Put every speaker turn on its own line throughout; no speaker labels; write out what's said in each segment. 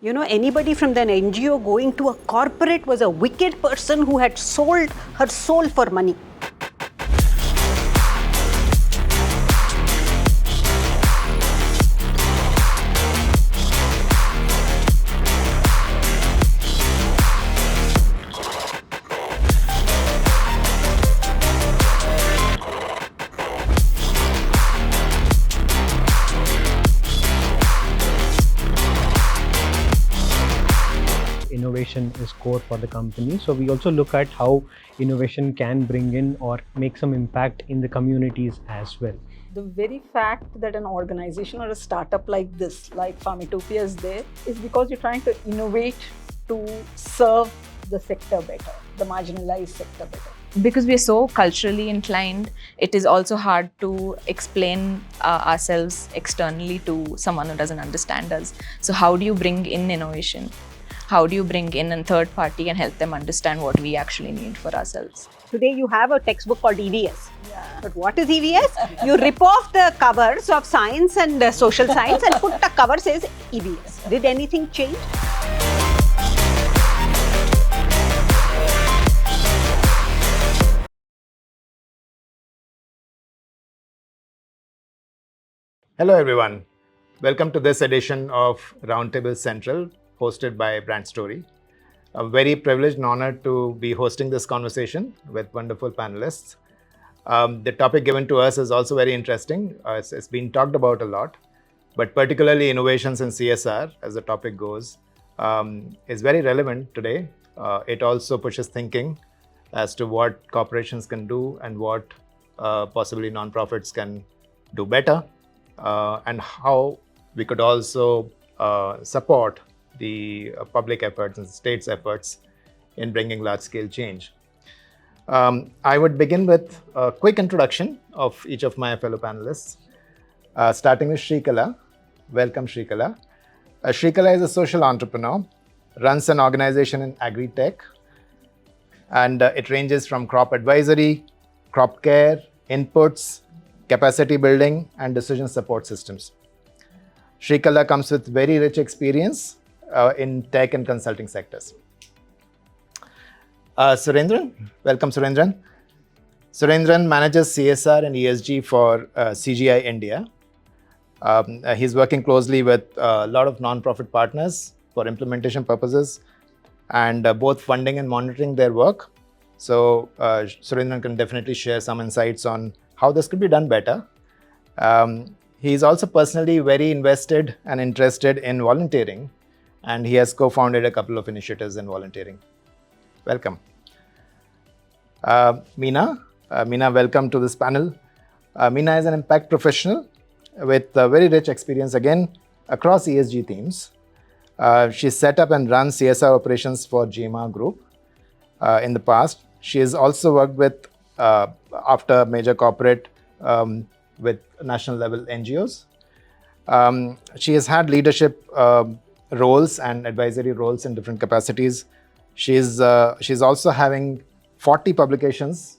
Anybody from an NGO going to a corporate was a wicked person who had sold her soul for money.
Innovation is core for the company. So we also look at how innovation can bring in or make some impact in the communities as well.
The very fact that an organization or a startup like this, like Farmitopia is there, is because you're trying to innovate to serve the sector better, the marginalized sector better.
Because we are so culturally inclined, it is also hard to explain ourselves externally to someone who doesn't understand us. So how do you bring in innovation? How do you bring in a third party and help them understand what we actually need for ourselves?
Today you have a textbook called EVS. Yeah. But what is EVS? You rip off the covers of science and social science and put the cover says EVS. Did anything change?
Hello everyone. Welcome to this edition of RoundTable Central, hosted by BrandStory. I'm very privileged and honored to be hosting this conversation with wonderful panelists. The topic given to us is also very interesting. It's been talked about a lot, but particularly innovations in CSR, as the topic goes, is very relevant today. It also pushes thinking as to what corporations can do and what possibly nonprofits can do better, and how we could also support the public efforts and state's efforts in bringing large-scale change. I would begin with a quick introduction of each of my fellow panelists, starting with Sreekala. Welcome, Sreekala. Sreekala is a social entrepreneur, runs an organization in agri-tech, and it ranges from crop advisory, crop care, inputs, capacity building, and decision support systems. Sreekala comes with very rich experience in tech and consulting sectors. Surendran, welcome Surendran. Surendran manages CSR and ESG for CGI India. He's working closely with a lot of non-profit partners for implementation purposes and both funding and monitoring their work. So Surendran can definitely share some insights on how this could be done better. He's also personally very invested and interested in volunteering, and he has co-founded a couple of initiatives in volunteering. Welcome. Meena. Meena, welcome to this panel. Meena is an impact professional with very rich experience again across ESG themes. She set up and runs CSR operations for GMR Group in the past. She has also worked with, after major corporate, with national level NGOs. She has had leadership roles and advisory roles in different capacities. She's also having 40 publications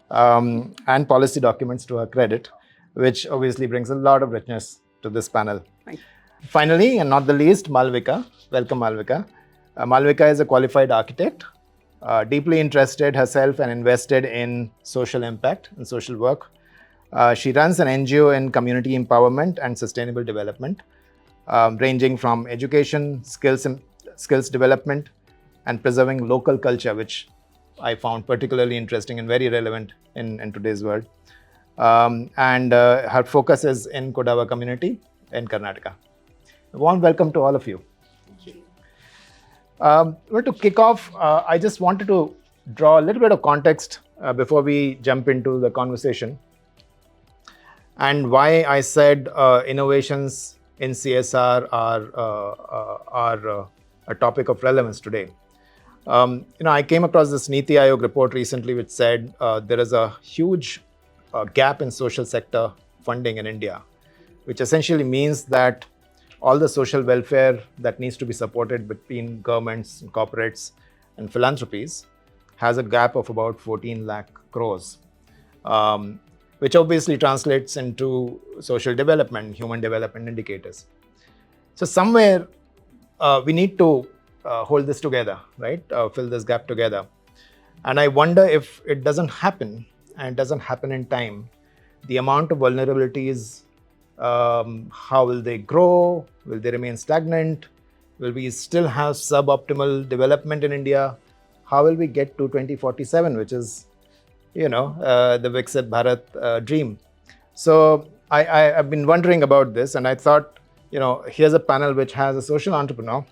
and policy documents to her credit, which obviously brings a lot of richness to this panel. Finally, and not the least, Malavika. Welcome, Malavika. Malavika is a qualified architect, deeply interested herself and invested in social impact and social work. She runs an NGO in community empowerment and sustainable development, ranging from education, skills development, and preserving local culture, which I found particularly interesting and very relevant in today's world. And her focus is in Kodava community in Karnataka. A warm welcome to all of you. Thank you. Well, to kick off, I just wanted to draw a little bit of context before we jump into the conversation, and why I said innovations in CSR are a topic of relevance today. I came across this Niti Aayog report recently which said there is a huge gap in social sector funding in India, which essentially means that all the social welfare that needs to be supported between governments, and corporates, and philanthropies has a gap of about 14 lakh crores. Which obviously translates into social development, human development indicators. So somewhere we need to hold this together, right? Fill this gap together. And I wonder if it doesn't happen, and it doesn't happen in time, the amount of vulnerabilities, how will they grow? Will they remain stagnant? Will we still have suboptimal development in India? How will we get to 2047, which is, the Viksit Bharat dream? So I've been wondering about this, and I thought, here's a panel which has a social entrepreneur,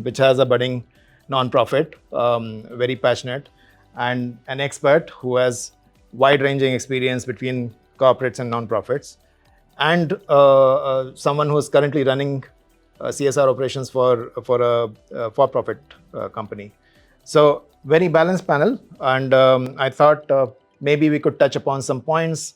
which has a budding non-profit, very passionate, and an expert who has wide-ranging experience between corporates and non-profits, and someone who is currently running CSR operations for a for-profit company. So very balanced panel, and I thought maybe we could touch upon some points,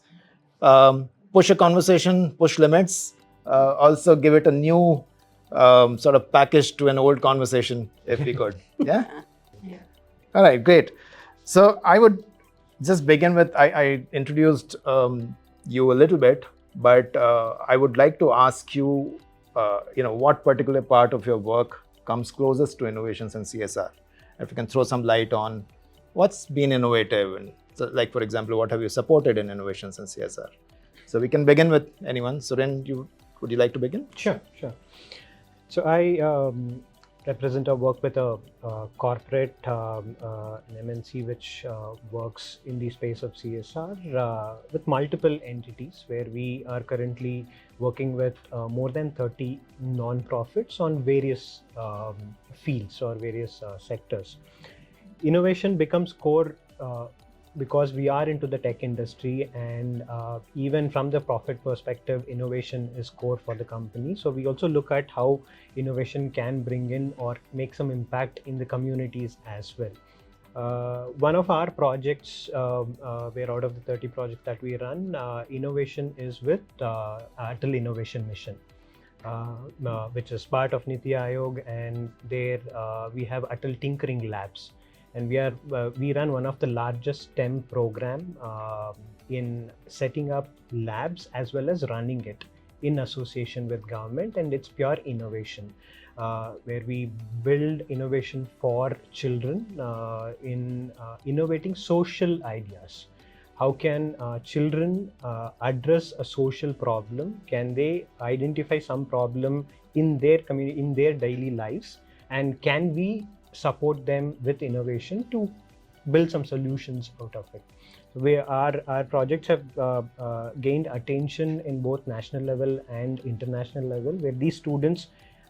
push a conversation, push limits, also give it a new sort of package to an old conversation if we could. Yeah? All right, great. So I would just begin with, I introduced you a little bit, but I would like to ask you, what particular part of your work comes closest to innovations in CSR? If you can throw some light on what's been innovative, and so, like, for example, what have you supported in innovations in CSR? So we can begin with anyone. Suren, would you like to begin?
Sure. So I represent or work with a corporate, an MNC, which works in the space of CSR with multiple entities, where we are currently working with more than 30 non-profits on various fields or various sectors. Innovation becomes core because we are into the tech industry, and even from the profit perspective, innovation is core for the company. So we also look at how innovation can bring in or make some impact in the communities as well. One of our projects, where out of the 30 projects that we run, innovation is with Atal Innovation Mission, which is part of Niti Aayog, and there we have Atal Tinkering Labs. And we run one of the largest STEM program in setting up labs as well as running it in association with government, and it's pure innovation, where we build innovation for children in innovating social ideas. How can children address a social problem? Can they identify some problem in their community, in their daily lives, and can we support them with innovation to build some solutions out of it? So our projects have gained attention in both national level and international level, where these students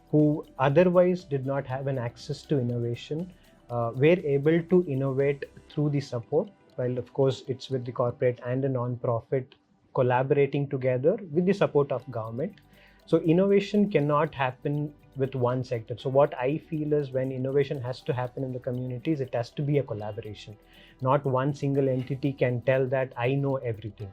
who otherwise did not have an access to innovation were able to innovate through the support. While of course it's with the corporate and a non-profit collaborating together with the support of government. So innovation cannot happen with one sector. So what I feel is, when innovation has to happen in the communities, it has to be a collaboration. Not one single entity can tell that I know everything.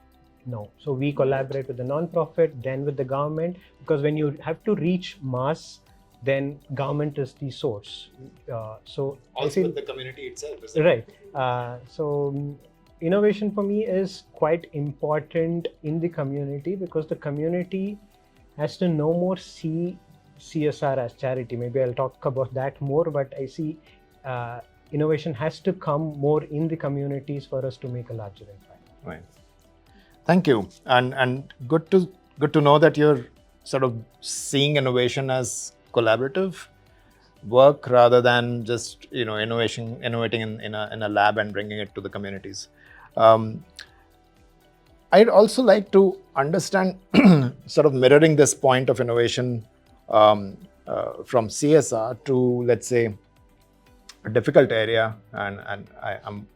No. So we collaborate with the non-profit, then with the government, because when you have to reach mass, then government is the source. So
also with the community itself, isn't
right. So innovation for me is quite important in the community, because the community has to no more see CSR as charity. Maybe I'll talk about that more, but I see innovation has to come more in the communities for us to make a larger impact.
Right. Thank you. And good to know that you're sort of seeing innovation as collaborative work rather than just innovating in a lab and bringing it to the communities. I'd also like to understand, sort of mirroring this point of innovation from CSR to, let's say, a difficult area, and I'm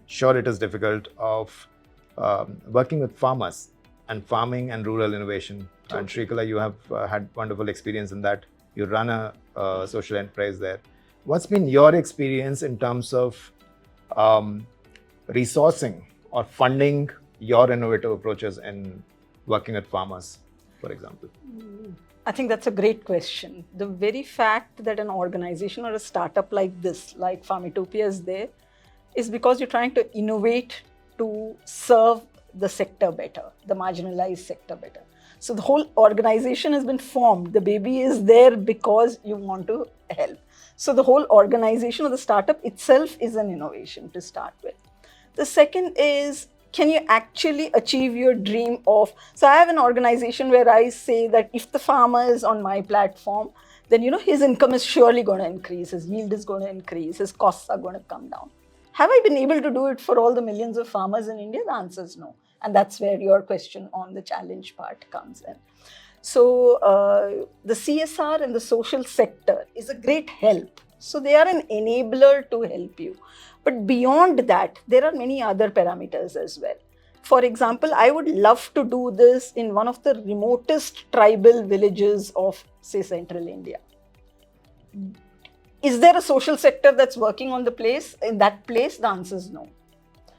sure it is difficult, of working with farmers and farming and rural innovation. Totally. And Sreekala, you have had wonderful experience in that. You run a social enterprise there. What's been your experience in terms of resourcing or funding your innovative approaches in working with farmers, for example?
I think that's a great question. The very fact that an organization or a startup like this, like Farmitopia, is there, is because you're trying to innovate to serve the sector better, the marginalized sector better. So the whole organization has been formed. The baby is there because you want to help. So the whole organization of the startup itself is an innovation to start with. The second is, can you actually achieve your dream of, so I have an organization where I say that if the farmer is on my platform, then his income is surely going to increase, his yield is going to increase, his costs are going to come down. Have I been able to do it for all the millions of farmers in India? The answer is no. And that's where your question on the challenge part comes in. So the CSR and the social sector is a great help. So they are an enabler to help you. But beyond that, there are many other parameters as well. For example, I would love to do this in one of the remotest tribal villages of, say, central India. Is there a social sector that's working on the place? In that place, the answer is no.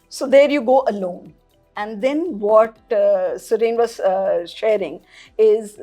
So there you go alone. And then what Surendran was sharing is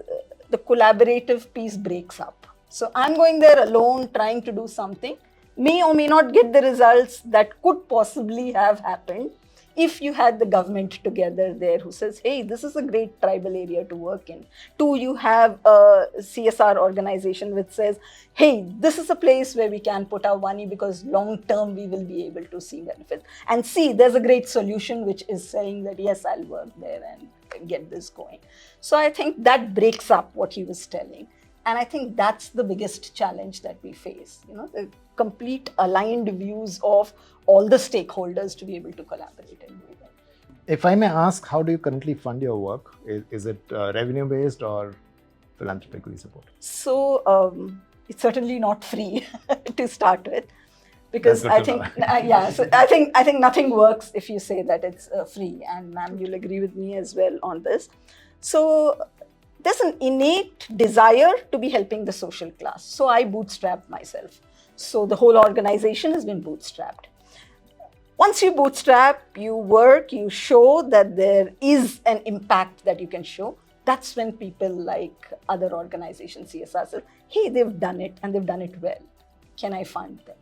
the collaborative piece breaks up. So I'm going there alone trying to do something, may or may not get the results that could possibly have happened if you had the government together there who says, hey, this is a great tribal area to work in. Two, you have a CSR organization which says, hey, this is a place where we can put our money because long term we will be able to see benefits. And see, there's a great solution which is saying that, yes, I'll work there and get this going. So I think that breaks up what he was telling. And I think that's the biggest challenge that we face, the complete aligned views of all the stakeholders to be able to collaborate and do that.
If I may ask, how do you currently fund your work? Is it revenue-based or philanthropically supported?
So it's certainly not free to start with, because I think, so I think nothing works if you say that it's free. And ma'am, you'll agree with me as well on this. So there's an innate desire to be helping the social class. So I bootstrapped myself. So the whole organization has been bootstrapped. Once you bootstrap, you work, you show that there is an impact that you can show. That's when people like other organizations, CSR, say, hey, they've done it and they've done it well. Can I fund them?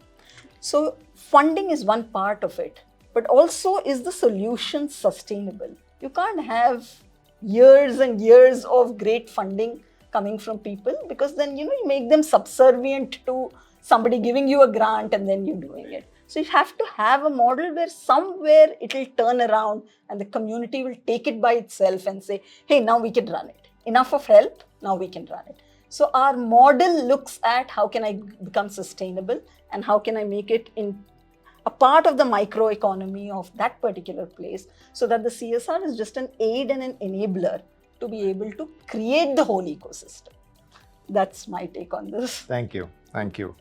So funding is one part of it, but also, is the solution sustainable? You can't have years and years of great funding coming from people, because then you make them subservient to somebody giving you a grant and then you doing it. So you have to have a model where somewhere it will turn around and the community will take it by itself and say, hey, now we can run it. Enough of help, now we can run it. So our model looks at how can I become sustainable and how can I make it in a part of the microeconomy of that particular place, so that the CSR is just an aid and an enabler to be able to create the whole ecosystem. That's my take on this.
Thank you. Thank you.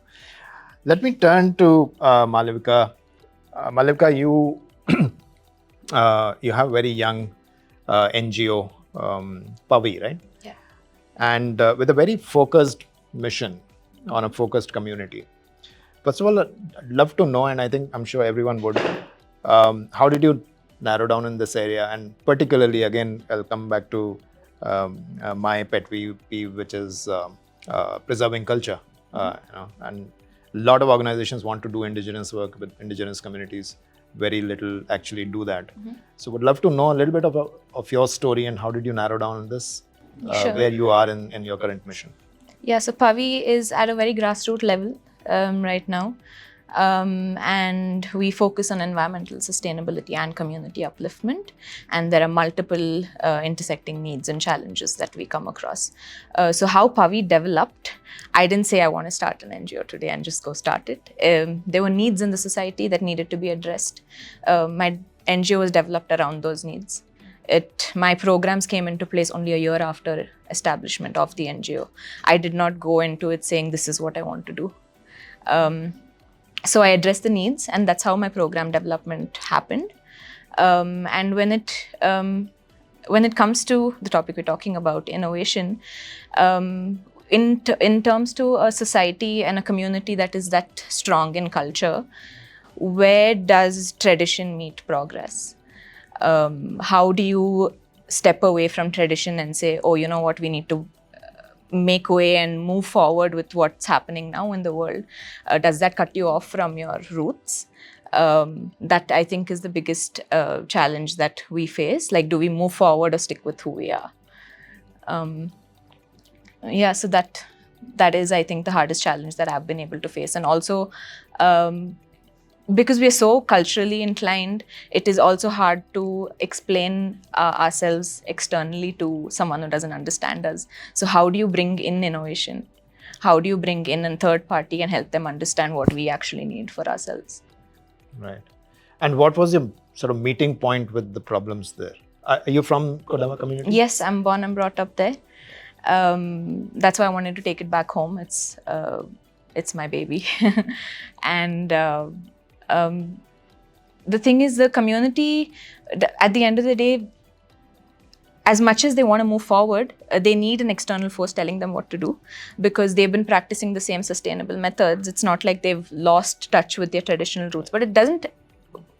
Let me turn to Malavika. Malavika, you you have a very young NGO, Pavi, right?
Yeah.
And with a very focused mission on a focused community. First of all, I'd love to know, and I'm sure everyone would, how did you narrow down in this area? And particularly, again, I'll come back to my pet peeve, which is preserving culture. And a lot of organizations want to do indigenous work with indigenous communities. Very little actually do that. Mm-hmm. So would love to know a little bit of your story and how did you narrow down this,
Sure.
where you are in your current mission.
Yeah, so Pavi is at a very grassroots level right now. And we focus on environmental sustainability and community upliftment. And there are multiple intersecting needs and challenges that we come across. So how Pavi developed, I didn't say I want to start an NGO today and just go start it. There were needs in the society that needed to be addressed. My NGO was developed around those needs. My programs came into place only a year after establishment of the NGO. I did not go into it saying this is what I want to do. So I addressed the needs, and that's how my program development happened. And when it comes to the topic we're talking about, innovation, in terms to a society and a community that is that strong in culture, where does tradition meet progress? How do you step away from tradition and say, oh, you know what, we need to make way and move forward with what's happening now in the world? Does that cut you off from your roots? That I think is the biggest challenge that we face. Like, do we move forward or stick with who we are? Yeah, so that is, I think, the hardest challenge that I've been able to face. And also, because we are so culturally inclined, it is also hard to explain ourselves externally to someone who doesn't understand us. So how do you bring in innovation? How do you bring in a third party and help them understand what we actually need for ourselves?
Right. And what was your sort of meeting point with the problems there? Are you from Kodama community?
Yes, I'm born and brought up there. That's why I wanted to take it back home. It's my baby. And the thing is, the community, at the end of the day, as much as they want to move forward, they need an external force telling them what to do, because they've been practicing the same sustainable methods. It's not like they've lost touch with their traditional roots, but it doesn't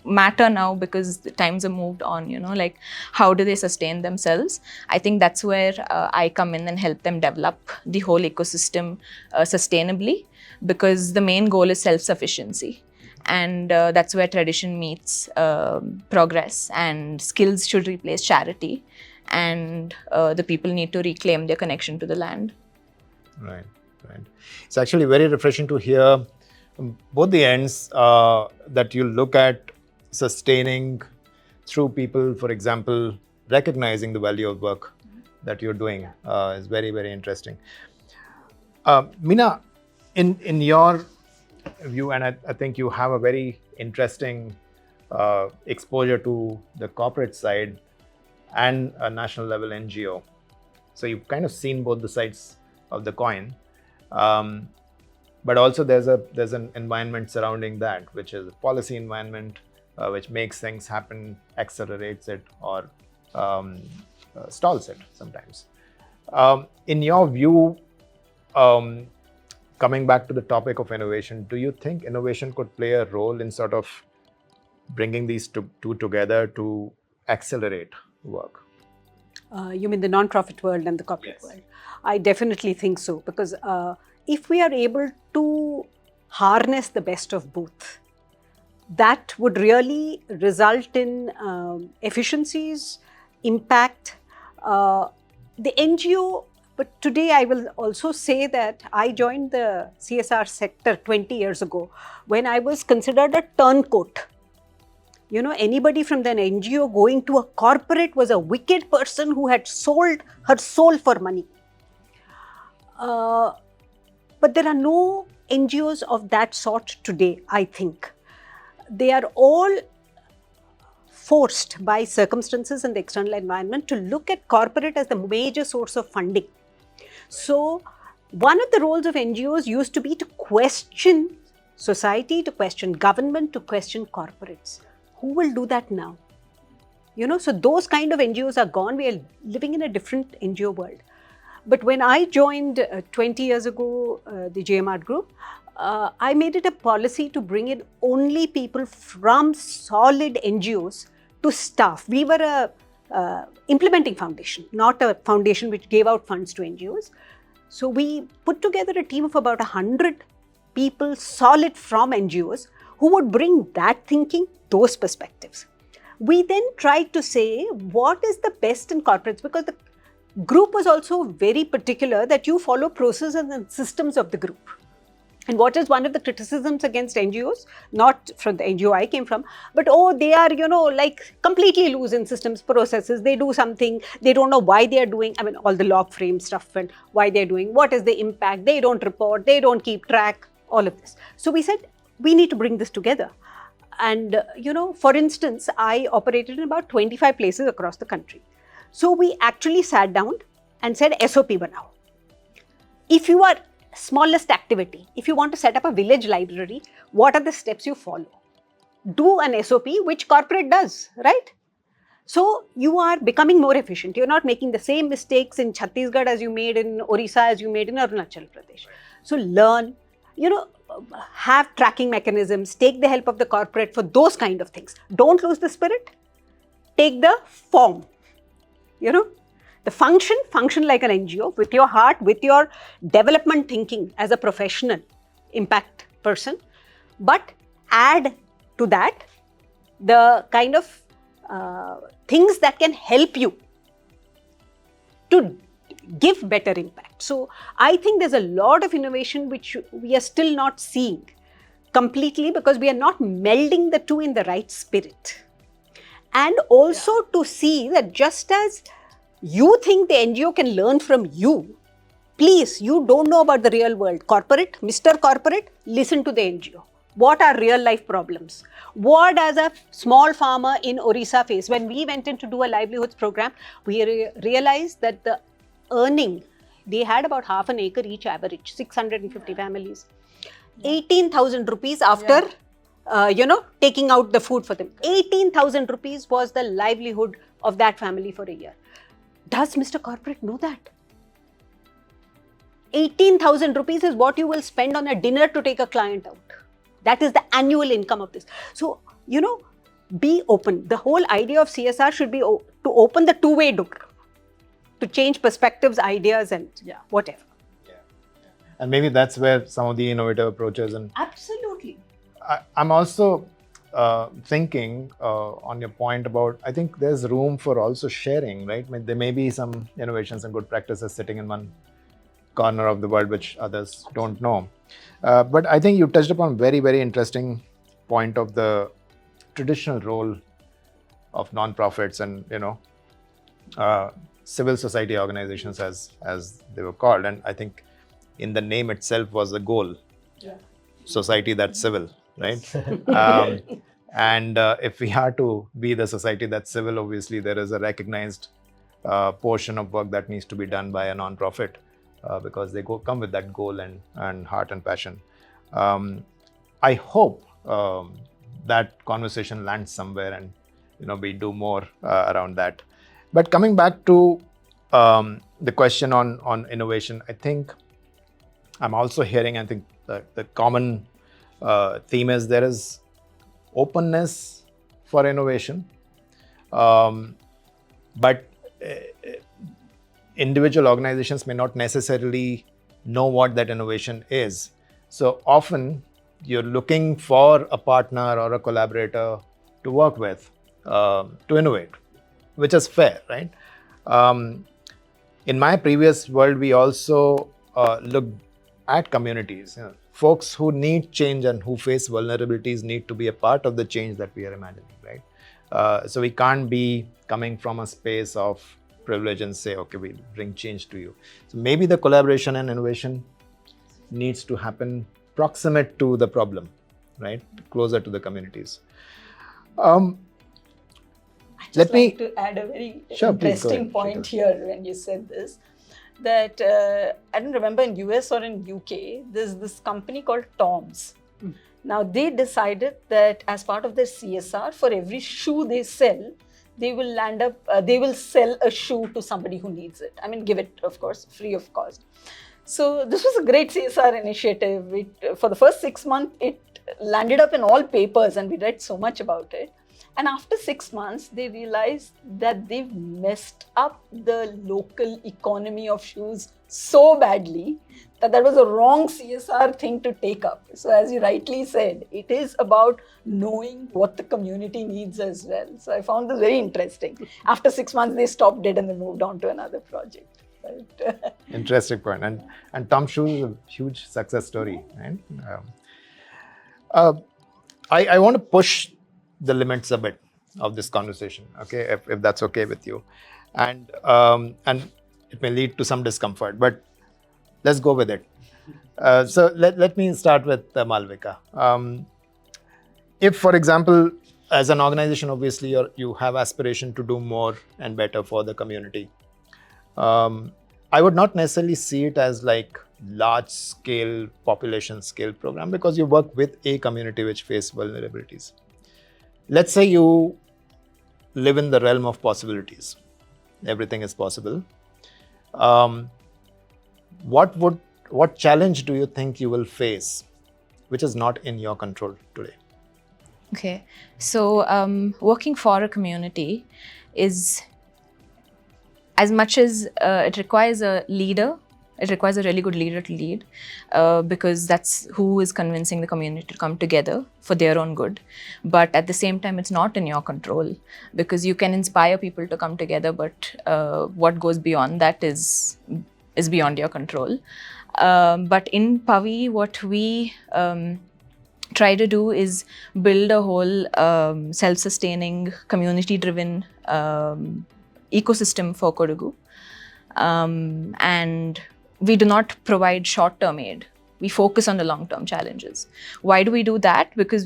matter now because the times have moved on, like how do they sustain themselves? I think that's where I come in and help them develop the whole ecosystem sustainably, because the main goal is self-sufficiency. And that's where tradition meets progress, and skills should replace charity, and the people need to reclaim their connection to the land.
Right. It's actually very refreshing to hear both the ends, that you look at sustaining through people, for example, recognizing the value of work that you're doing is very, very interesting. Meena, in your view, and I think you have a very interesting exposure to the corporate side and a national level NGO. So you've kind of seen both the sides of the coin. But also there's an environment surrounding that, which is a policy environment, which makes things happen, accelerates it, or stalls it sometimes. In your view, coming back to the topic of innovation, do you think innovation could play a role in sort of bringing these two together to accelerate work?
You mean the non-profit world and the corporate world? I definitely think so, because if we are able to harness the best of both, that would really result in efficiencies, impact. The NGO, but today I will also say that I joined the CSR sector 20 years ago when I was considered a turncoat. Anybody from an NGO going to a corporate was a wicked person who had sold her soul for money. But there are no NGOs of that sort today, I think. They are all forced by circumstances and the external environment to look at corporate as the major source of funding. So, one of the roles of NGOs used to be to question society, to question government, to question corporates. Who will do that now? So those kind of NGOs are gone. We are living in a different NGO world. But when I joined 20 years ago, the JMR group, I made it a policy to bring in only people from solid NGOs to staff. We were a implementing foundation, not a foundation which gave out funds to NGOs. So we put together a team of about 100 people solid from NGOs who would bring that thinking, those perspectives. We then tried to say what is the best in corporates, because the group was also very particular that you follow processes and systems of the group. And what is one of the criticisms against NGOs, not from the NGO I came from, but they are, like completely loose in systems, processes. They do something, they don't know why they are doing, all the log frame stuff and why they're doing, what is the impact, they don't report, they don't keep track, all of this. So we said, we need to bring this together. And, for instance, I operated in about 25 places across the country. So we actually sat down and said, SOP banao. If you are smallest activity, if you want to set up a village library, what are the steps you follow? Do an SOP, which corporate does, right? So you are becoming more efficient. You're not making the same mistakes in Chhattisgarh as you made in Orissa, as you made in Arunachal Pradesh. So learn, have tracking mechanisms, take the help of the corporate for those kind of things. Don't lose the spirit. Take the form, the function like an NGO with your heart, with your development thinking as a professional impact person, but add to that the kind of things that can help you to give better impact. So I think there's a lot of innovation which we are still not seeing completely because we are not melding the two in the right spirit. And also to see that just as you think the NGO can learn from you, please, you don't know about the real world. Corporate, Mr. Corporate, listen to the NGO. What are real life problems? What does a small farmer in Orissa face? When we went in to do a livelihoods program, we realized that the earning, they had about half an acre each average, 650 families. 18,000 rupees after, taking out the food for them. 18,000 rupees was the livelihood of that family for a year. Does Mr. Corporate know that? 18,000 rupees is what you will spend on a dinner to take a client out. That is the annual income of this. So, be open. The whole idea of CSR should be to open the two-way door, to change perspectives, ideas, and whatever.
And maybe that's where some of the innovative approaches and
Absolutely.
I'm also thinking on your point about, I think there's room for also sharing, right? I mean, there may be some innovations and good practices sitting in one corner of the world which others don't know. But I think you touched upon very, very interesting point of the traditional role of non-profits and, civil society organizations as they were called. And I think in the name itself was the goal. Society that's civil, right? And if we are to be the society that's civil, obviously there is a recognized portion of work that needs to be done by a non-profit because they come with that goal and heart and passion. I hope that conversation lands somewhere and we do more around that. But coming back to the question on innovation, I think I'm also hearing, I think the common theme is there is openness for innovation, but individual organizations may not necessarily know what that innovation is. So often you're looking for a partner or a collaborator to work with to innovate, which is fair, right? In my previous world, we also looked at communities. Folks who need change and who face vulnerabilities need to be a part of the change that we are imagining, right? So we can't be coming from a space of privilege and say, okay, we'll bring change to you. So maybe the collaboration and innovation needs to happen proximate to the problem, right? Closer to the communities.
Let me to add a very interesting point here when you said this, that I don't remember in US or in UK, there's this company called Tom's. Now they decided that as part of their CSR, for every shoe they sell, they will sell a shoe to somebody who needs it. I mean, give it, of course, free of cost. So this was a great CSR initiative. For the first 6 months, it landed up in all papers and we read so much about it. And after 6 months, they realized that they've messed up the local economy of shoes so badly that was a wrong CSR thing to take up. So as you rightly said, it is about knowing what the community needs as well. So I found this very interesting. After 6 months, they stopped it and they moved on to another project. Right?
Interesting point. And Tom Shoes is a huge success story. Right? I want to push the limits a bit of this conversation, okay, if that's okay with you, and it may lead to some discomfort, but let's go with it. So let me start with Malavika. If, for example, as an organization, obviously you have aspiration to do more and better for the community. I would not necessarily see it as like large scale, population scale program because you work with a community which face vulnerabilities. Let's say you live in the realm of possibilities. Everything is possible. What challenge do you think you will face which is not in your control today?
Okay, so working for a community is, as much as it requires a leader, It requires a really good leader to lead, because that's who is convincing the community to come together for their own good. But at the same time, it's not in your control, because you can inspire people to come together, but what goes beyond that is beyond your control. But in Pavi, what we try to do is build a whole self-sustaining, community-driven ecosystem for Kodagu. And we do not provide short-term aid. We focus on the long-term challenges. Why do we do that? Because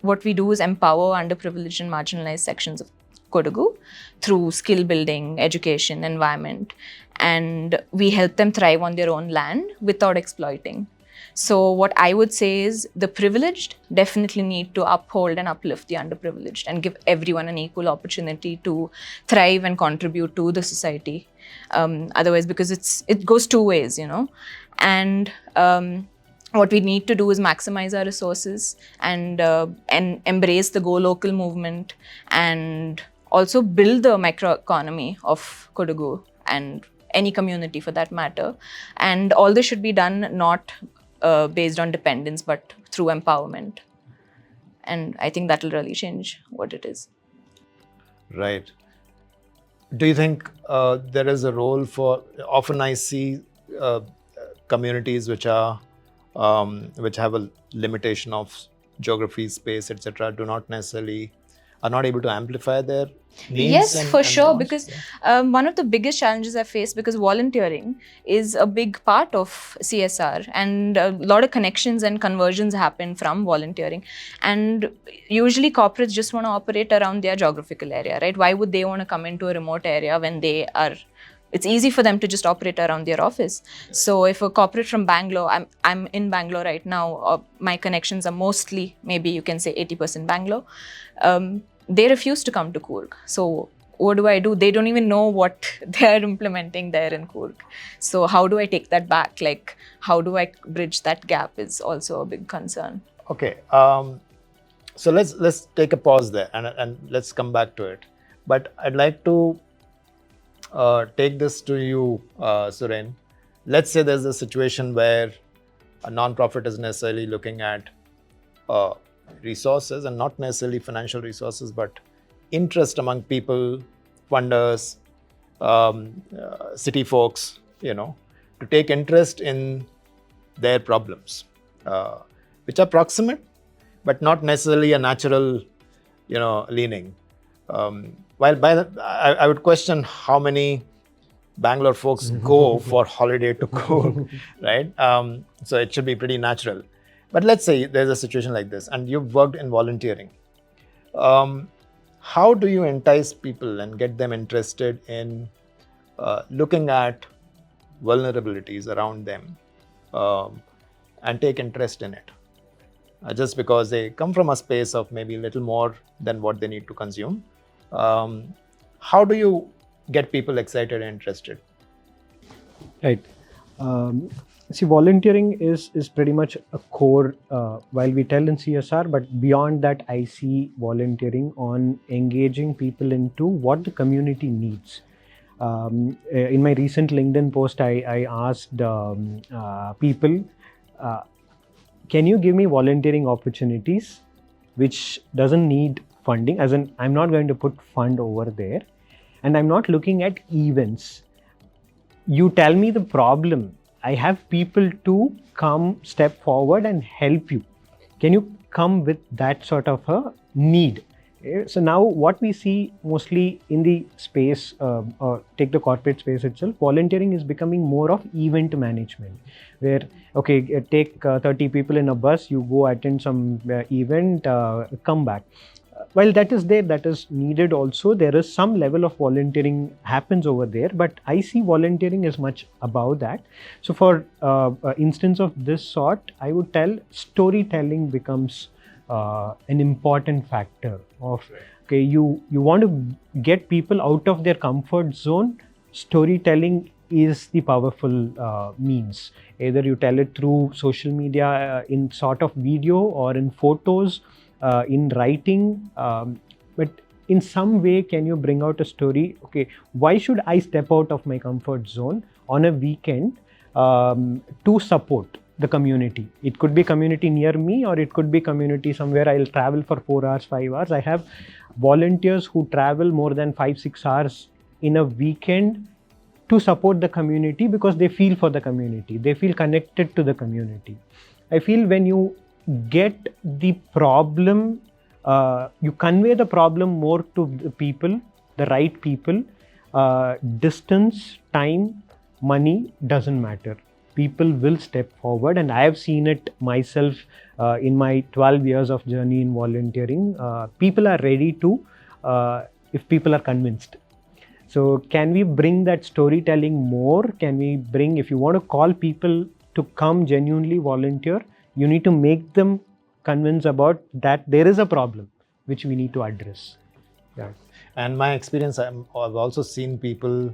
what we do is empower underprivileged and marginalized sections of Kodagu through skill building, education, environment, and we help them thrive on their own land without exploiting. So what I would say is the privileged definitely need to uphold and uplift the underprivileged and give everyone an equal opportunity to thrive and contribute to the society. Otherwise, because it goes two ways, and what we need to do is maximize our resources and embrace the Go Local movement, and also build the microeconomy of Kodagu and any community for that matter. And all this should be done not based on dependence, but through empowerment. And I think that will really change what it is.
Right. Do you think there is a role for, often I see communities which have a limitation of geography, space, etc., are not able to amplify their needs?
Yes, for sure,
wants?
because one of the biggest challenges I face, because volunteering is a big part of CSR, and a lot of connections and conversions happen from volunteering. And usually corporates just want to operate around their geographical area, right? Why would they want to come into a remote area when it's easy for them to just operate around their office. So if a corporate from Bangalore, I'm in Bangalore right now, my connections are mostly, maybe you can say 80% Bangalore, they refuse to come to Coorg. So what do? They don't even know what they're implementing there in Coorg. So how do I take that back? Like, how do I bridge that gap is also a big concern.
Okay, so let's take a pause there and let's come back to it. But I'd like to take this to you, Suren. Let's say there's a situation where a non-profit is necessarily looking at resources, and not necessarily financial resources, but interest among people, funders, city folks, to take interest in their problems, which are proximate, but not necessarily a natural, leaning. While I would question how many Bangalore folks go for holiday to Coorg, right? So it should be pretty natural. But let's say there's a situation like this, and you've worked in volunteering. How do you entice people and get them interested in looking at vulnerabilities around them and take interest in it? Just because they come from a space of maybe a little more than what they need to consume. How do you get people excited and interested?
Right. See, volunteering is pretty much a core, while we tell in CSR, but beyond that, I see volunteering on engaging people into what the community needs. In my recent LinkedIn post, I asked people, can you give me volunteering opportunities which doesn't need funding, as in I'm not going to put fund over there, and I'm not looking at events. You tell me the problem. I have people to come step forward and help you. Can you come with that sort of a need? So now what we see mostly in the space, take the corporate space itself, volunteering is becoming more of event management, where, okay, take 30 people in a bus, you go attend some event, come back. While that is there, that is needed also, there is some level of volunteering happens over there, but I see volunteering as much above that. So for instance of this sort, I would tell storytelling becomes an important factor of, okay, you want to get people out of their comfort zone. Storytelling is the powerful means. Either you tell it through social media in sort of video, or in photos, in writing, but in some way can you bring out a story? Okay, why should I step out of my comfort zone on a weekend to support the community. It could be community near me, or it could be community somewhere I'll travel for 4 hours, 5 hours. I have volunteers who travel more than 5-6 hours in a weekend to support the community because they feel for the community. They feel connected to the community. I feel when you get the problem, you convey the problem more to the people, the right people, distance, time, money doesn't matter. People will step forward, and I have seen it myself in my 12 years of journey in volunteering. People are ready to, if people are convinced. So can we bring that storytelling more? Can we bring, if you want to call people to come genuinely volunteer, you need to make them convinced about that there is a problem which we need to address.
Yeah. And my experience, I've also seen people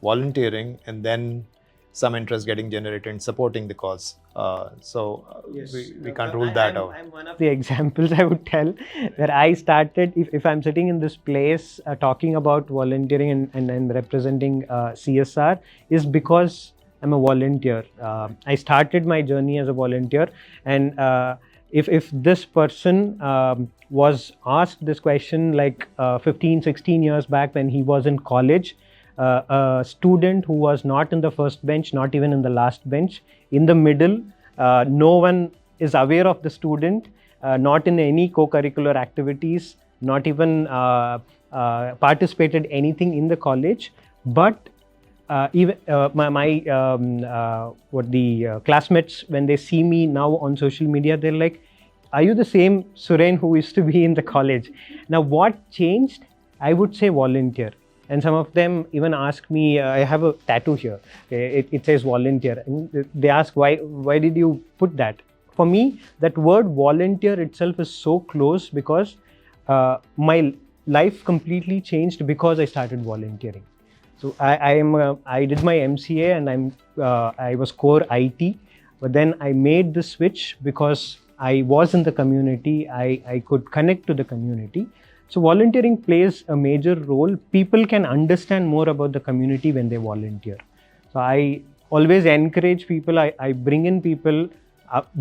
volunteering and then some interest getting generated in supporting the cause. We can't rule that out.
I'm one of the examples I would tell where I started, if I'm sitting in this place talking about volunteering and representing CSR, is because I'm a volunteer. I started my journey as a volunteer, and if this person was asked this question like 15-16 years back when he was in college, a student who was not in the first bench, not even in the last bench, in the middle, no one is aware of the student, not in any co-curricular activities, not even participated anything in the college, but even classmates, when they see me now on social media, they're like, are you the same Suren who used to be in the college? Now what changed? I would say volunteer. And some of them even ask me, I have a tattoo here, it says volunteer. And they ask, why did you put that? For me, that word volunteer itself is so close because my life completely changed because I started volunteering. So I did my MCA and I was core IT, but then I made the switch because I was in the community, I could connect to the community. So volunteering plays a major role. People can understand more about the community when they volunteer. So I always encourage people, I bring in people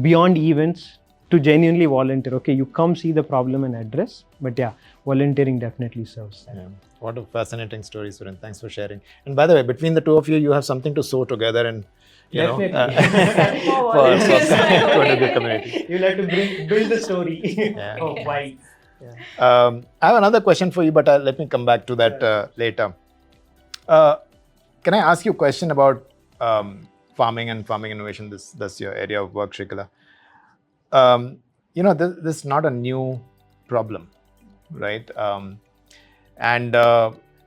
beyond events to genuinely volunteer. Okay, you come see the problem and address, but yeah, volunteering definitely serves that.
Yeah. What a fascinating story, Suren. Thanks for sharing. And by the way, between the two of you, you have something to sew together and for the community.
You'll have to build the story.
Yeah.
Oh, why? Yeah.
I have another question for you, but let me come back to that later. Can I ask you a question about farming and farming innovation? That's your area of work, Sreekala. This is not a new problem, right? And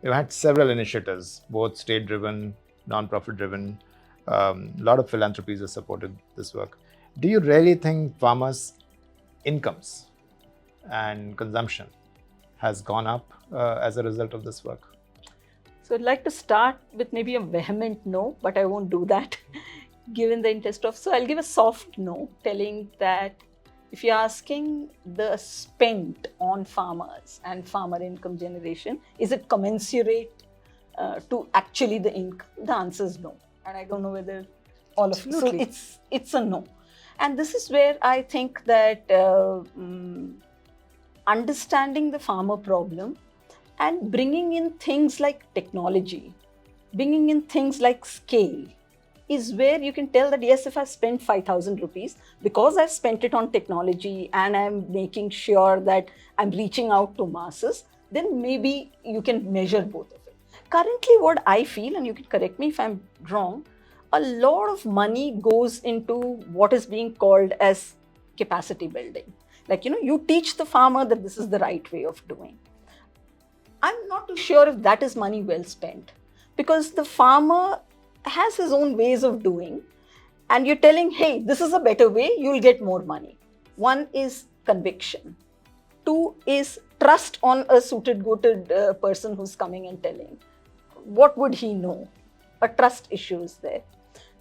we've had several initiatives, both state-driven, non-profit-driven. A lot of philanthropies have supported this work. Do you really think farmers' incomes and consumption has gone up as a result of this work?
So I'd like to start with maybe a vehement no, but I won't do that given the interest of, so I'll give a soft no, telling that if you're asking the spent on farmers and farmer income generation, is it commensurate to actually the income? The answer is no. And I don't know whether all of you. So it's a no. And this is where I think that understanding the farmer problem and bringing in things like technology, bringing in things like scale, is where you can tell that yes, if I spent 5,000 rupees, because I've spent it on technology and I'm making sure that I'm reaching out to masses, then maybe you can measure both of it. Currently, what I feel, and you can correct me if I'm wrong, a lot of money goes into what is being called as capacity building. Like, you teach the farmer that this is the right way of doing. I'm not too sure if that is money well spent, because the farmer has his own ways of doing, and you're telling, hey, this is a better way, you'll get more money. One is conviction. Two is trust on a suited-goated person who's coming and telling. What would he know? A trust issue is there.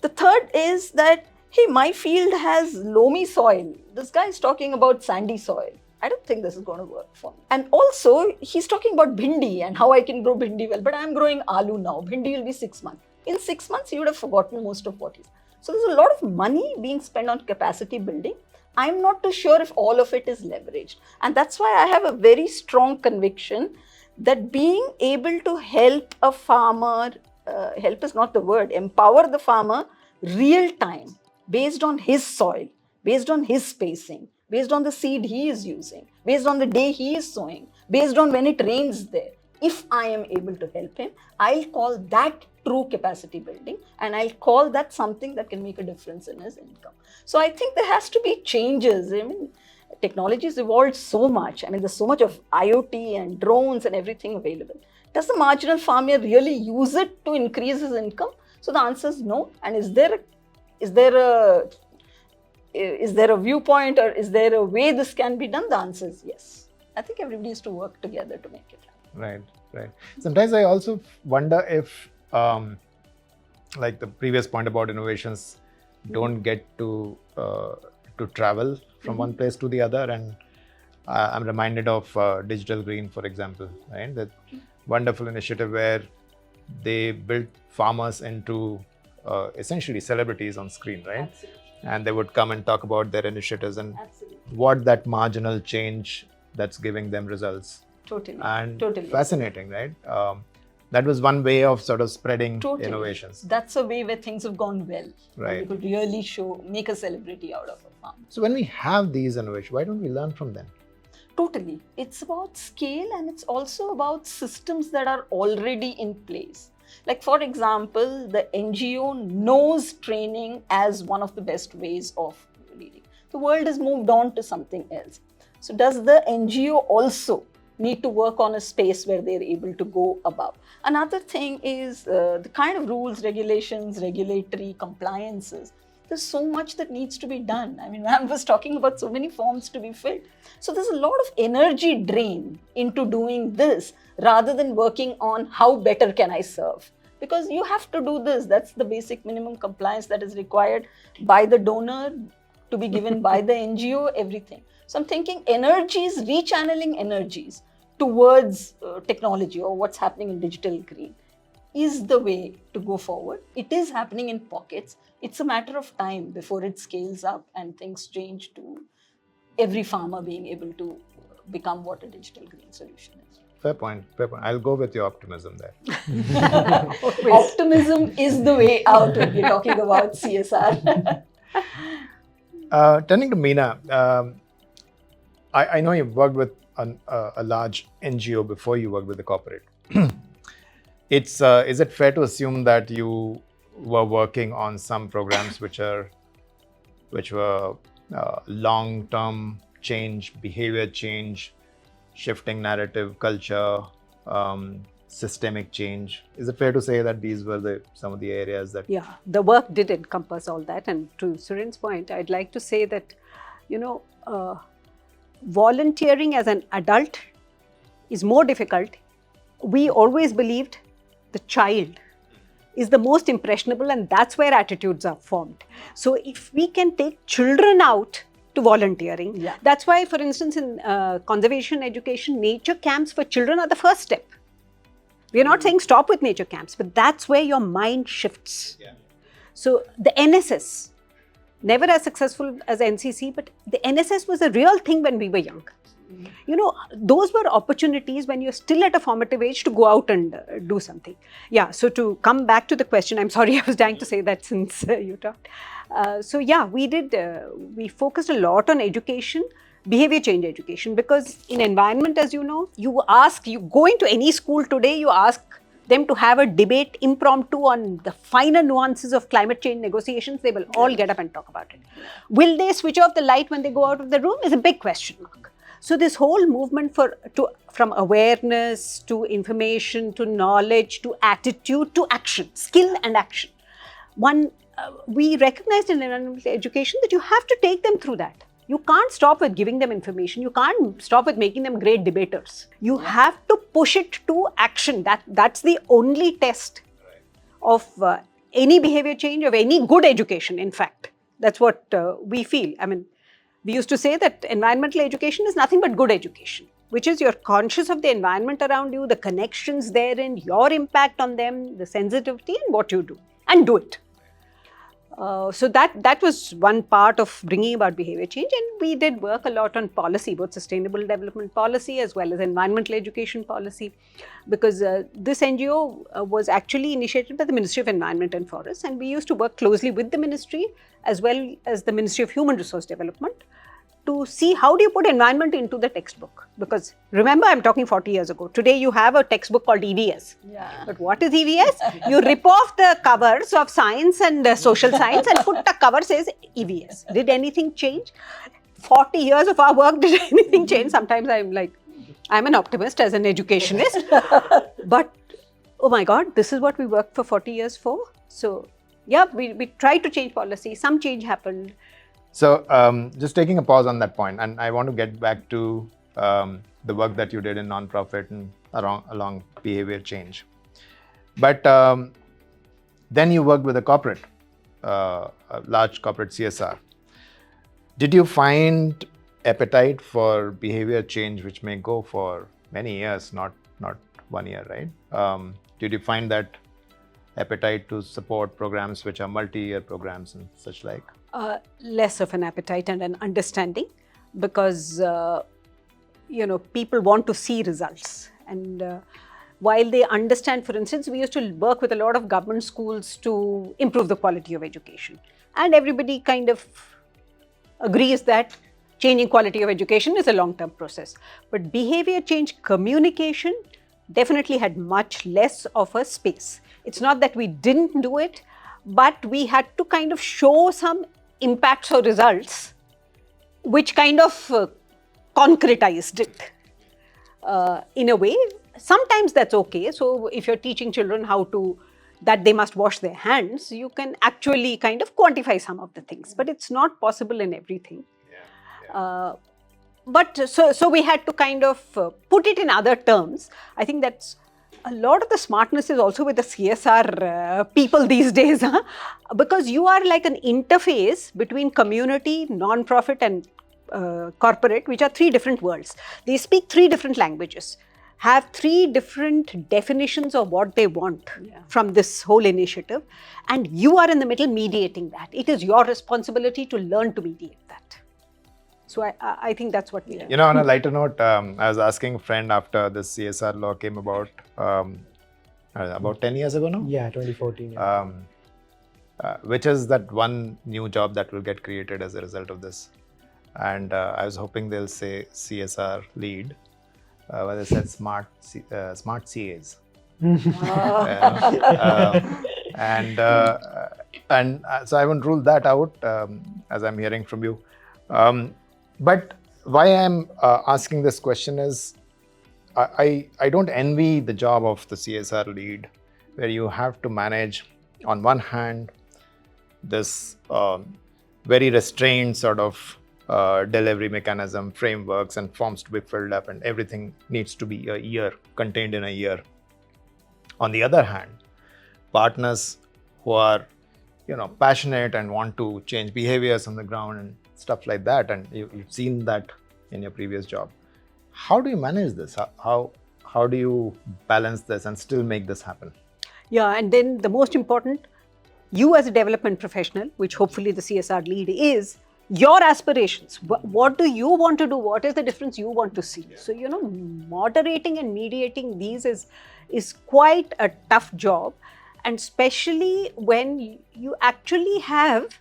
The third is that, hey, my field has loamy soil. This guy is talking about sandy soil. I don't think this is going to work for me. And also, he's talking about bhindi and how I can grow bhindi well, but I'm growing aloo now. Bhindi will be 6 months. in 6 months you would have forgotten most of what is. So there's a lot of money being spent on capacity building. I'm not too sure if all of it is leveraged. And that's why I have a very strong conviction that being able to help a farmer, help is not the word, empower the farmer real time, based on his soil, based on his spacing, based on the seed he is using, based on the day he is sowing, based on when it rains there. If I am able to help him, I'll call that true capacity building, and I'll call that something that can make a difference in his income. So I think there has to be changes. I mean, technology has evolved so much. I mean, there's so much of IoT and drones and everything available. Does the marginal farmer really use it to increase his income? So the answer is no. And is there a viewpoint, or is there a way this can be done? The answer is yes. I think everybody has to work together to make it happen.
Right. Sometimes I also wonder if, like the previous point about innovations, don't get to travel from one place to the other, and I'm reminded of Digital Green, for example, right? That wonderful initiative where they built farmers into essentially celebrities on screen, right?
Absolutely.
And they would come and talk about their initiatives and
Absolutely.
what that marginal change that's giving them results.
Totally.
And
totally.
fascinating, right? That was one way of sort of spreading innovations.
That's a way where things have gone well.
Right.
You could really make a celebrity out of a farm.
So when we have these innovations, why don't we learn from them?
Totally. It's about scale, and it's also about systems that are already in place. Like, for example, the NGO knows training as one of the best ways of leading. The world has moved on to something else. So does the NGO also need to work on a space where they're able to go above? Another thing is the kind of rules, regulations, regulatory compliances. There's so much that needs to be done. I mean, Ram was talking about so many forms to be filled. So there's a lot of energy drain into doing this rather than working on how better can I serve. Because you have to do this. That's the basic minimum compliance that is required by the donor, to be given by the NGO, everything. So I'm thinking energies, rechanneling energies towards technology or what's happening in digital green is the way to go forward. It is happening in pockets. It's a matter of time before it scales up and things change to every farmer being able to become what a digital green solution is.
Fair point. I'll go with your optimism there.
Optimism is the way out when we're talking about CSR.
Turning to Meena, I know you've worked with a large NGO before you worked with the corporate. Is it fair to assume that you were working on some programs which were long-term change, behavior change, shifting narrative, culture, systemic change? Is it fair to say that these were some of the areas that...
Yeah, the work did encompass all that. And to Suren's point, I'd like to say that, volunteering as an adult is more difficult. We always believed the child is the most impressionable, and that's where attitudes are formed. So if we can take children out to volunteering, that's why, for instance, in conservation education, nature camps for children are the first step. We are not saying stop with nature camps, but that's where your mind shifts.
Yeah.
So the NSS, never as successful as NCC, but the NSS was a real thing when we were young. Those were opportunities when you're still at a formative age to go out and do something. Yeah, so to come back to the question, I'm sorry, I was dying to say that since you talked. We focused a lot on education, behavior change education, because in environment, as you know, you go into any school today, you ask them to have a debate impromptu on the finer nuances of climate change negotiations, they will all get up and talk about it. Will they switch off the light when they go out of the room is a big question mark. So this whole movement from awareness to information to knowledge to attitude to action, skill and action. We recognized in environmental education that you have to take them through that. You can't stop with giving them information. You can't stop with making them great debaters. You have to push it to action. That's the only test of any behavior change, of any good education, in fact. That's what we feel. I mean, we used to say that environmental education is nothing but good education. which is you're conscious of the environment around you, the connections therein, your impact on them, the sensitivity, and what you do, and do it. So that was one part of bringing about behavior change, and we did work a lot on policy, both sustainable development policy as well as environmental education policy, because this NGO was actually initiated by the Ministry of Environment and Forests, and we used to work closely with the ministry as well as the Ministry of Human Resource Development to see how do you put environment into the textbook. Because remember, I'm talking 40 years ago. Today you have a textbook called EVS.
Yeah.
But what is EVS? You rip off the covers of science and social science and put the cover says EVS. Did anything change? 40 years of our work, did anything change? Sometimes I'm an optimist as an educationist. But oh my God, this is what we worked for 40 years for. So yeah, we tried to change policy. Some change happened.
So just taking a pause on that point, and I want to get back to the work that you did in nonprofit and along behavior change. But then you worked with a large corporate CSR. Did you find appetite for behavior change, which may go for many years, not 1 year, right? Did you find that appetite to support programs which are multi-year programs and such like?
Less of an appetite and an understanding, because people want to see results, and while they understand, for instance, we used to work with a lot of government schools to improve the quality of education, and everybody kind of agrees that changing quality of education is a long-term process. But behavior change communication definitely had much less of a space. It's not that we didn't do it, but we had to kind of show some impacts or results which kind of concretized it in a way. Sometimes that's okay. So if you're teaching children that they must wash their hands, you can actually kind of quantify some of the things, but it's not possible in everything. But so we had to kind of put it in other terms. I think that's a lot of the smartness is also with the CSR people these days, because you are like an interface between community, non-profit and corporate, which are three different worlds. They speak three different languages, have three different definitions of what they want from this whole initiative, and you are in the middle mediating that. It is your responsibility to learn to mediate that. So I think that's what we did.
On a lighter note, I was asking a friend after this CSR law came about 10 years ago now?
Yeah, 2014. Yeah.
Which is that one new job that will get created as a result of this. And I was hoping they'll say CSR lead, but they said smart CAs. So I won't rule that out, as I'm hearing from you. But why I'm asking this question is, I don't envy the job of the CSR lead, where you have to manage, on one hand, this very restrained sort of delivery mechanism, frameworks and forms to be filled up, and everything needs to be contained in a year. On the other hand, partners who are passionate and want to change behaviors on the ground and stuff like that, and you've seen that in your previous job. How do you manage this? How do you balance this and still make this happen?
Yeah, and then the most important, you as a development professional, which hopefully the CSR lead is, your aspirations. What do you want to do? What is the difference you want to see? So, moderating and mediating these is quite a tough job, and especially when you actually have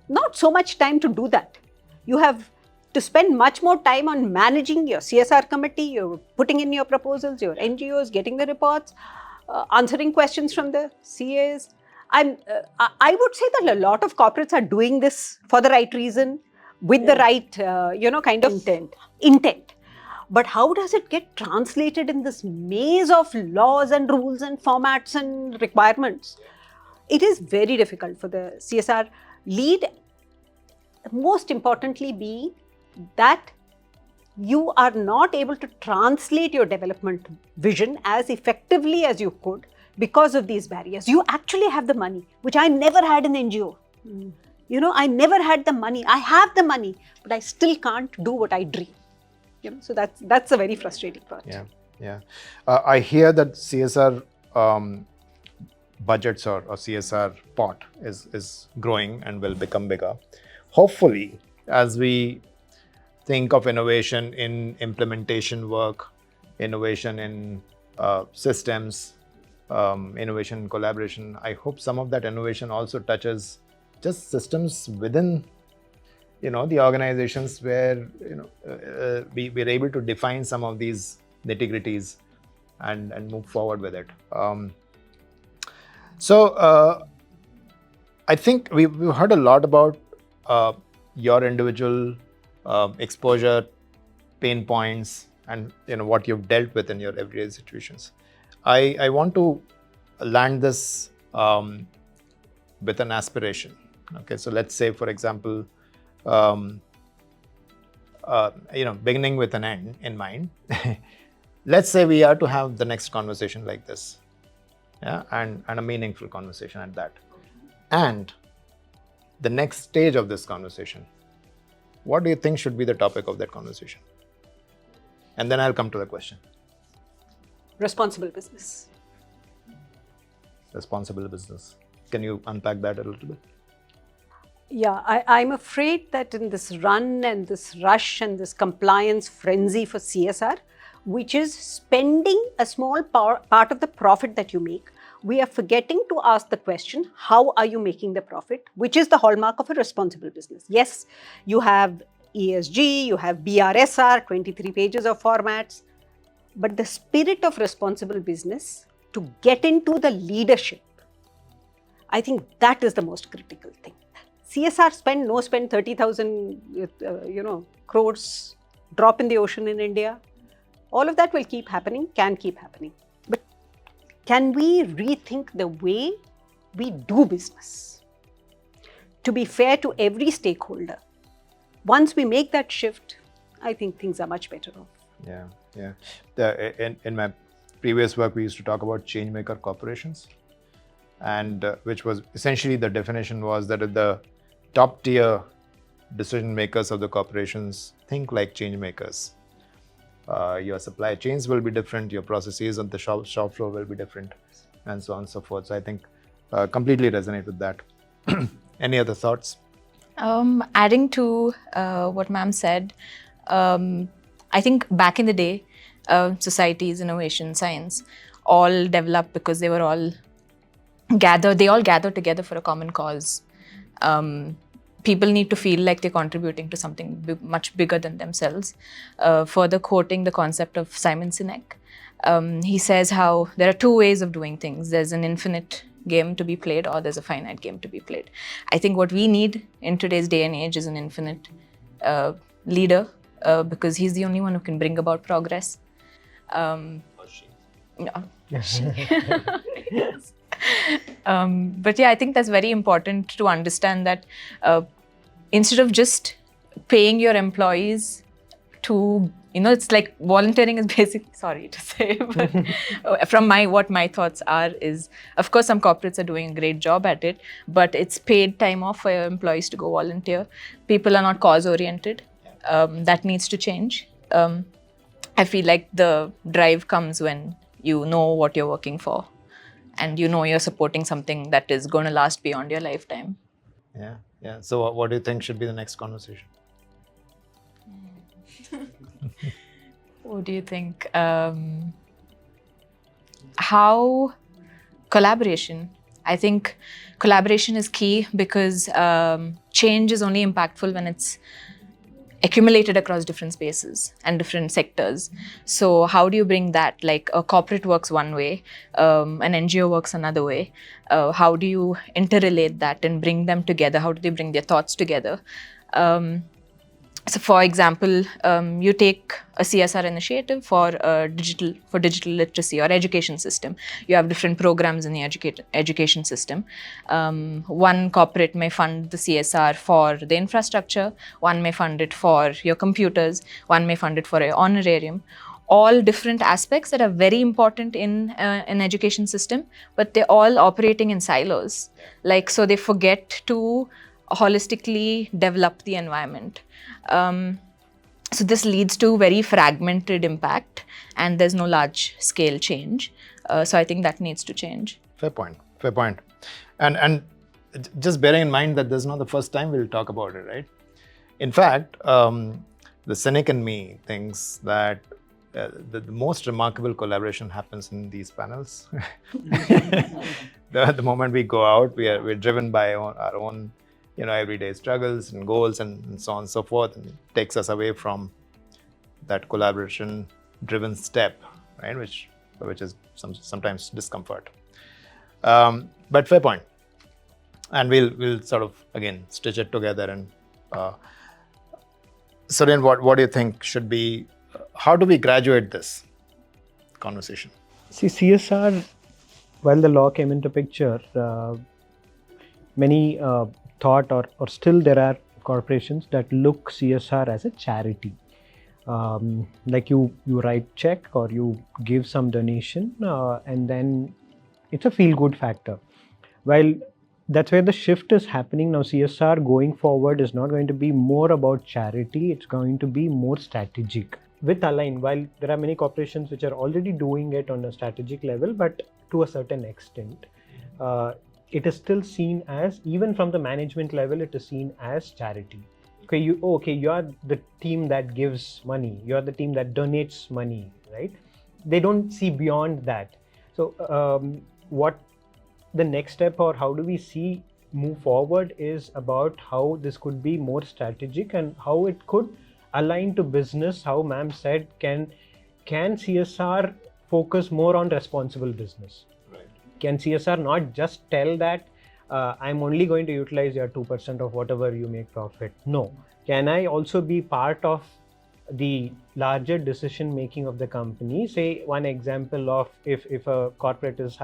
not so much time to do that. You have to spend much more time on managing your CSR committee, you're putting in your proposals, your NGOs, getting the reports, answering questions from the CAs. I would say that a lot of corporates are doing this for the right reason, with the right, kind of intent. But how does it get translated in this maze of laws and rules and formats and requirements? It is very difficult for the CSR lead. Most importantly being that you are not able to translate your development vision as effectively as you could because of these barriers. You actually have the money, which I never had in NGO. I never had the money. I have the money, but I still can't do what I dream. So that's a very frustrating part.
Yeah. I hear that CSR budgets or CSR pot is growing and will become bigger. Hopefully, as we think of innovation in implementation work, innovation in systems, innovation in collaboration, I hope some of that innovation also touches just systems within the organizations where we're able to define some of these nitty-gritties and move forward with it. So I think we've heard a lot about your individual exposure, pain points, and what you've dealt with in your everyday situations. I want to land this with an aspiration. Okay, so let's say, for example, beginning with an end in mind. Let's say we are to have the next conversation like this, and a meaningful conversation at that. And the next stage of this conversation, what do you think should be the topic of that conversation? And then I'll come to the question.
Responsible business.
Responsible business. Can you unpack that a little bit?
Yeah, I'm afraid that in this run and this rush and this compliance frenzy for CSR, which is spending a small part of the profit that you make, we are forgetting to ask the question, how are you making the profit, which is the hallmark of a responsible business. Yes, you have ESG, you have BRSR, 23 pages of formats, but the spirit of responsible business to get into the leadership, I think that is the most critical thing. CSR spend 30,000 crores, drop in the ocean in India. All of that will keep happening, can keep happening. But can we rethink the way we do business to be fair to every stakeholder? Once we make that shift, I think things are much better off.
Yeah. In my previous work, we used to talk about changemaker corporations, and which was essentially the definition was that the top tier decision makers of the corporations think like change makers. Your supply chains will be different, your processes on the shop floor will be different, and so on and so forth. So I think completely resonate with that. Any other thoughts?
Adding to what ma'am said, I think back in the day, societies, innovation, science, all developed because they all gathered together for a common cause. People need to feel like they're contributing to something much bigger than themselves. Further quoting the concept of Simon Sinek, he says how there are two ways of doing things. There's an infinite game to be played, or there's a finite game to be played. I think what we need in today's day and age is an infinite leader, because he's the only one who can bring about progress. But yeah, I think that's very important to understand that instead of just paying your employees to, it's like volunteering is basically, sorry to say, but from what my thoughts are is, of course, some corporates are doing a great job at it, but it's paid time off for your employees to go volunteer. People are not cause-oriented. That needs to change. I feel like the drive comes when you know what you're working for, and you're supporting something that is going to last beyond your lifetime.
Yeah. So what do you think should be the next conversation?
What do you think? How collaboration? I think collaboration is key because change is only impactful when it's accumulated across different spaces and different sectors. So how do you bring that? Like a corporate works one way, an NGO works another way. How do you interrelate that and bring them together? How do they bring their thoughts together? So for example, you take a CSR initiative for digital literacy or education system. You have different programs in the education system. One corporate may fund the CSR for the infrastructure, one may fund it for your computers, one may fund it for your honorarium. All different aspects that are very important in an education system, but they're all operating in silos. So they forget to holistically develop the environment. So this leads to very fragmented impact, and there's no large scale change. So I think that needs to change.
Fair point. Fair point. And just bearing in mind that this is not the first time we'll talk about it, right? In fact, the cynic in me thinks that the most remarkable collaboration happens in these panels. The moment we go out, we're driven by our own, everyday struggles and goals and so on and so forth, and it takes us away from that collaboration-driven step, right? Which is sometimes discomfort. But fair point. And we'll sort of again stitch it together. And Surendran, what do you think should be? How do we graduate this conversation?
See, CSR, while the law came into picture, many thought or still there are corporations that look CSR as a charity. Like you write check or you give some donation and then it's a feel-good factor. While that's where the shift is happening now, CSR going forward is not going to be more about charity, it's going to be more strategic. With Align, while there are many corporations which are already doing it on a strategic level, but to a certain extent, it is still seen as, even from the management level, it is seen as charity. Okay, you are the team that gives money, you are the team that donates money, right? They don't see beyond that. So what the next step, or how do we move forward, is about how this could be more strategic and how it could align to business. How ma'am said, can CSR focus more on responsible business? Right. Can CSR not just tell that I'm only going to utilize your 2% of whatever you make profit? No. Can I also be part of the larger decision making of the company? Say one example of if a corporate is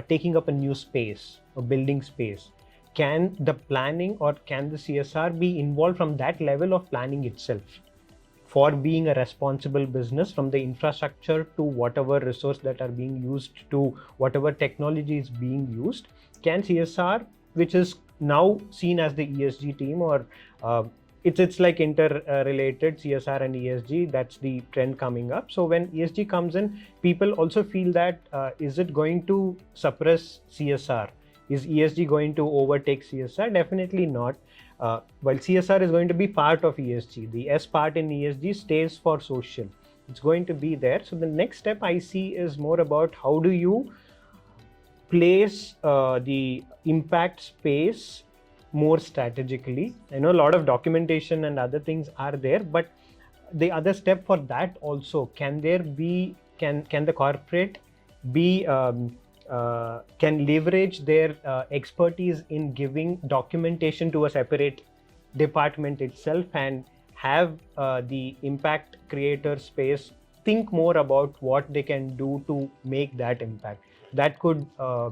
taking up a new space, a building space, can the planning or can the CSR be involved from that level of planning itself for being a responsible business, from the infrastructure to whatever resource that are being used to whatever technology is being used? Can CSR, which is now seen as the ESG team, or it's like interrelated, CSR and ESG, that's the trend coming up. So when ESG comes in, people also feel that is it going to suppress CSR? Is ESG going to overtake CSR? Definitely not. While CSR is going to be part of ESG, the S part in ESG stays for social. It's going to be there. So the next step I see is more about how do you place the impact space more strategically. I know a lot of documentation and other things are there, but the other step for that also, can the corporate be can leverage their expertise in giving documentation to a separate department itself and have the impact creator space think more about what they can do to make that impact? That could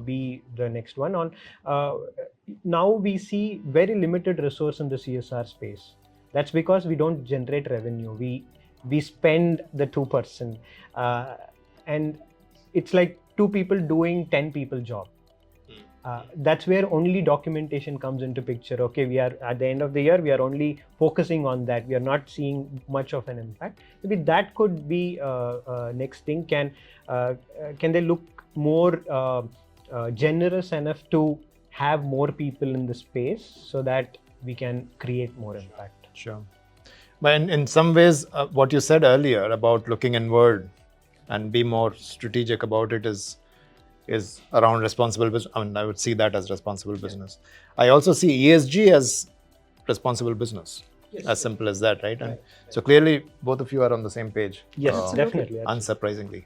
be the next one. Now we see very limited resource in the CSR space. That's because we don't generate revenue. We spend the 2%, and it's like 2 people doing 10 people job. That's where only documentation comes into picture. Okay, we are at the end of the year, we are only focusing on that. We are not seeing much of an impact. Maybe that could be next thing. Can they look more generous enough to have more people in the space so that we can create more impact?
Sure. But in some ways, what you said earlier about looking inward and be more strategic about it is around responsible business. I mean, I would see that as responsible business. I also see ESG as responsible business. Yes. As simple as that, right? And so clearly, both of you are on the same page.
Yes, definitely.
Unsurprisingly.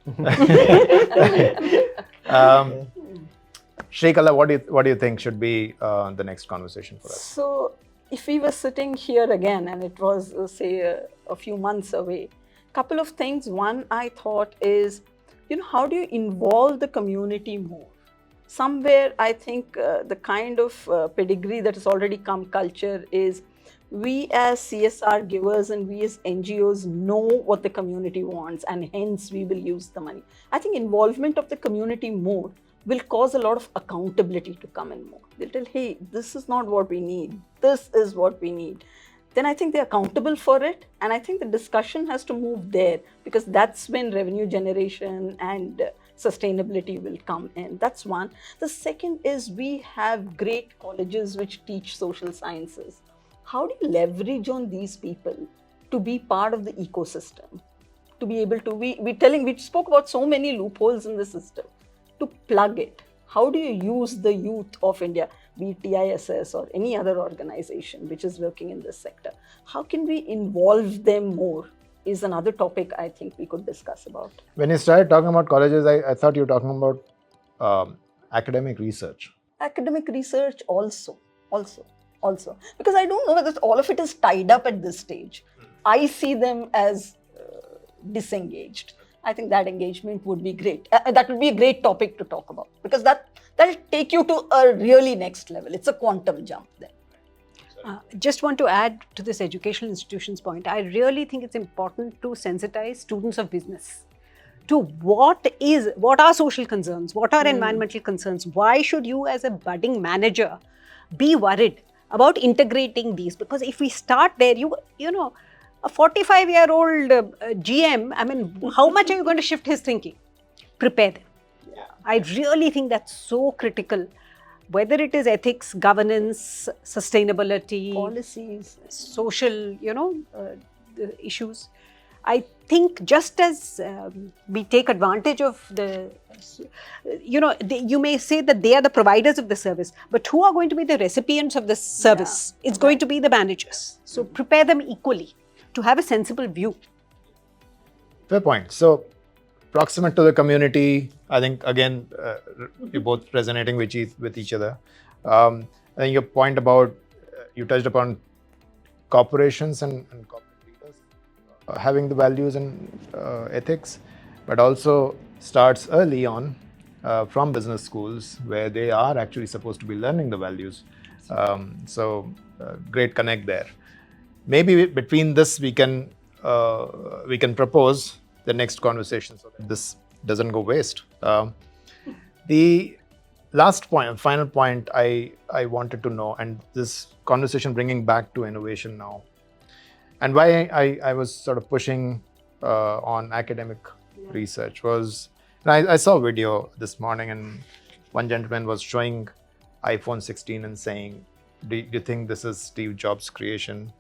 Sreekala, what do you think should be the next conversation for us?
So, if we were sitting here again and it was, say, a few months away, couple of things. One, I thought is, how do you involve the community more? Somewhere, I think the kind of pedigree that has already come culture is we as CSR givers and we as NGOs know what the community wants, and hence we will use the money. I think involvement of the community more will cause a lot of accountability to come in more. They'll tell, hey, this is not what we need. This is what we need. then I think they're accountable for it. And I think the discussion has to move there, because that's when revenue generation and sustainability will come in. That's one. The second is we have great colleges which teach social sciences. How do you leverage on these people to be part of the ecosystem? To be able to, we spoke about so many loopholes in the system, to plug it. How do you use the youth of India, be it TISS or any other organization which is working in this sector? How can we involve them more is another topic I think we could discuss about.
When you started talking about colleges, I thought you were talking about academic research.
Academic research also. Because I don't know whether all of it is tied up at this stage. I see them as disengaged. I think that engagement would be great. That would be a great topic to talk about, because that'll take you to a really next level. It's a quantum jump there.
Just want to add to this educational institutions point. I really think it's important to sensitize students of business to what are social concerns, what are environmental concerns. Why should you as a budding manager be worried about integrating these? Because if we start there, you know, a 45-year-old GM, I mean, how much are you going to shift his thinking? Prepare them.
Yeah.
I really think that's so critical. Whether it is ethics, governance, sustainability,
policies,
social, the issues. I think just as we take advantage of you may say that they are the providers of the service, but who are going to be the recipients of this service? It's going to be the managers. So prepare them equally to have a sensible view.
Fair point. So, proximate to the community, I think, again, you're both resonating with each other. I think your point about, you touched upon corporations and corporate leaders having the values and ethics, but also starts early on from business schools where they are actually supposed to be learning the values. Great connect there. Maybe between this we can propose the next conversation so that this doesn't go waste. The last point, final point I wanted to know, and this conversation bringing back to innovation now, and why I was sort of pushing on academic research was, I saw a video this morning and one gentleman was showing iPhone 16 and saying, do you think this is Steve Jobs' creation?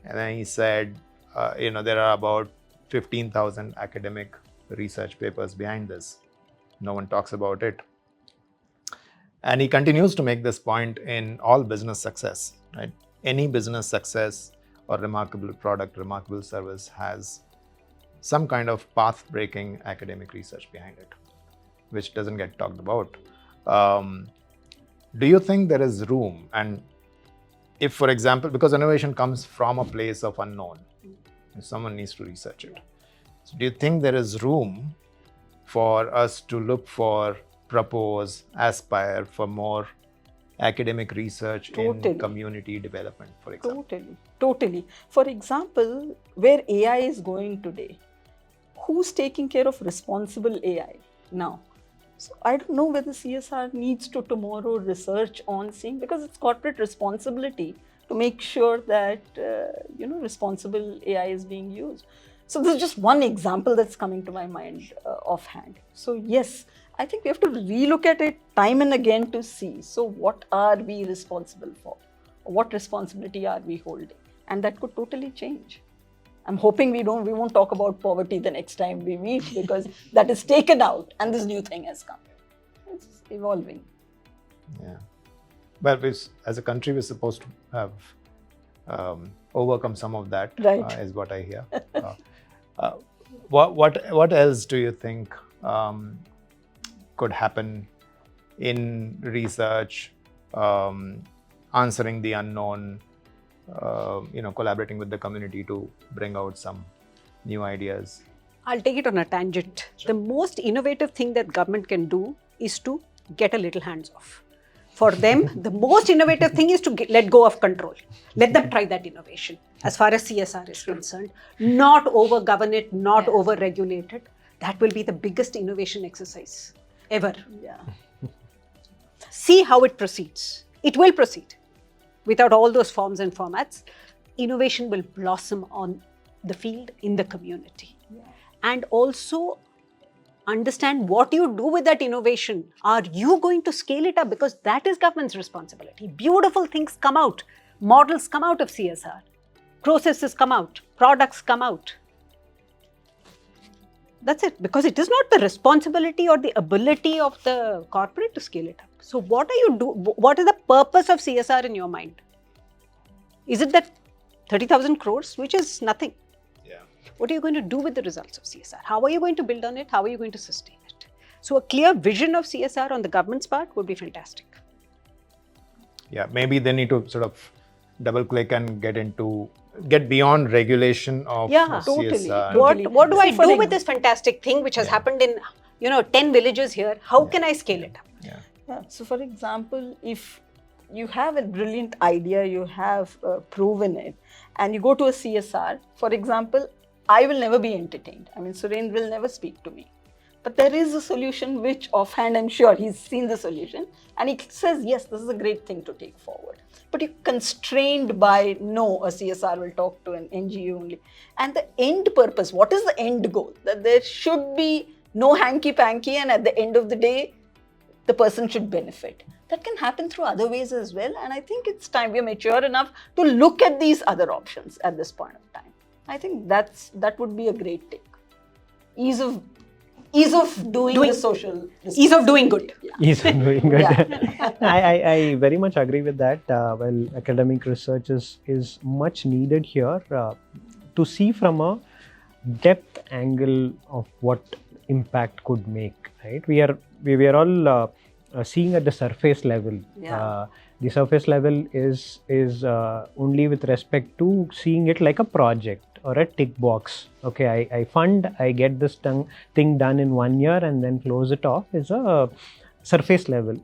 And then he said, there are about 15,000 academic research papers behind this. No one talks about it. And he continues to make this point in all business success, right? Any business success or remarkable product, remarkable service has some kind of path-breaking academic research behind it, which doesn't get talked about. Do you think there is room? And if, for example, because innovation comes from a place of unknown, someone needs to research it. So do you think there is room for us to look for, propose, aspire for more academic research in community development, for example?
Totally. For example, where AI is going today, who's taking care of responsible AI now? So I don't know whether CSR needs to tomorrow research on seeing, because it's corporate responsibility to make sure that responsible AI is being used. So this is just one example that's coming to my mind offhand. So yes, I think we have to relook at it time and again to see, so what are we responsible for? What responsibility are we holding? And that could totally change. I'm hoping we won't talk about poverty the next time we meet, because that is taken out and this new thing has come. It's evolving.
Yeah. But as a country, we're supposed to have overcome some of that,
right.
Is what I hear. What else do you think could happen in research, answering the unknown, collaborating with the community to bring out some new ideas?
I'll take it on a tangent. Sure. The most innovative thing that government can do is to get a little hands off. For them, the most innovative thing is to let go of control. Let them try that innovation as far as CSR is concerned. Not over-govern it, not over-regulate it. That will be the biggest innovation exercise ever.
Yeah.
See how it proceeds. It will proceed without all those forms and formats. innovation will blossom on the field in the community. And also understand what you do with that innovation. Are you going to scale it up? Because that is government's responsibility. Beautiful things come out, models come out of CSR, processes come out, products come out. That's it, because it is not the responsibility or the ability of the corporate to scale it up. So what are you do? What is the purpose of CSR in your mind? Is it that 30,000 crores, which is nothing?
Yeah.
What are you going to do with the results of CSR? How are you going to build on it? How are you going to sustain it? So a clear vision of CSR on the government's part would be fantastic.
Yeah, maybe they need to sort of double click and get beyond regulation of
totally.
CSR.
What do I
See, for
do with this fantastic thing which has happened in 10 villages here? How can I scale it up?
Yeah. So, for example, if you have a brilliant idea, you have proven it, and you go to a CSR, for example, I will never be entertained. I mean, Surendran will never speak to me. But there is a solution which offhand, I'm sure he's seen the solution, and he says, yes, this is a great thing to take forward. But you're constrained by, no, a CSR will talk to an NGO only. And the end purpose, what is the end goal? That there should be no hanky-panky, and at the end of the day, the person should benefit. That can happen through other ways as well. And I think it's time we're mature enough to look at these other options at this point of time. I think that would be a great take. Ease of doing the social.
Ease of doing good.
Yeah.
Ease of doing good.
Yeah.
I very much agree with that. Well, academic research is much needed here to see from a depth angle of what impact could make. Right? We are all seeing at the surface level.
Yeah.
The surface level is only with respect to seeing it like a project or a tick box. Okay, I fund, I get this thing done in 1 year and then close it off is a surface level.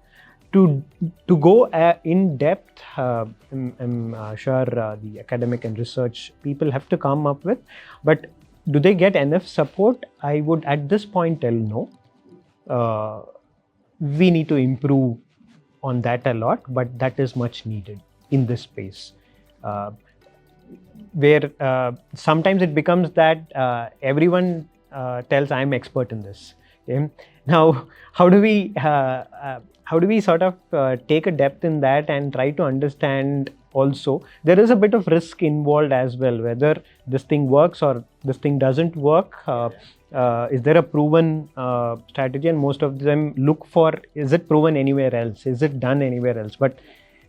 To go in depth, I'm sure the academic and research people have to come up with, but do they get enough support? I would at this point tell no. We need to improve on that a lot, but that is much needed in this space. Where sometimes it becomes that everyone tells I'm expert in this. Okay? Now, how do we sort of take a depth in that and try to understand also? There is a bit of risk involved as well, whether this thing works or this thing doesn't work. Is there a proven strategy? And most of them look for, is it proven anywhere else? Is it done anywhere else? But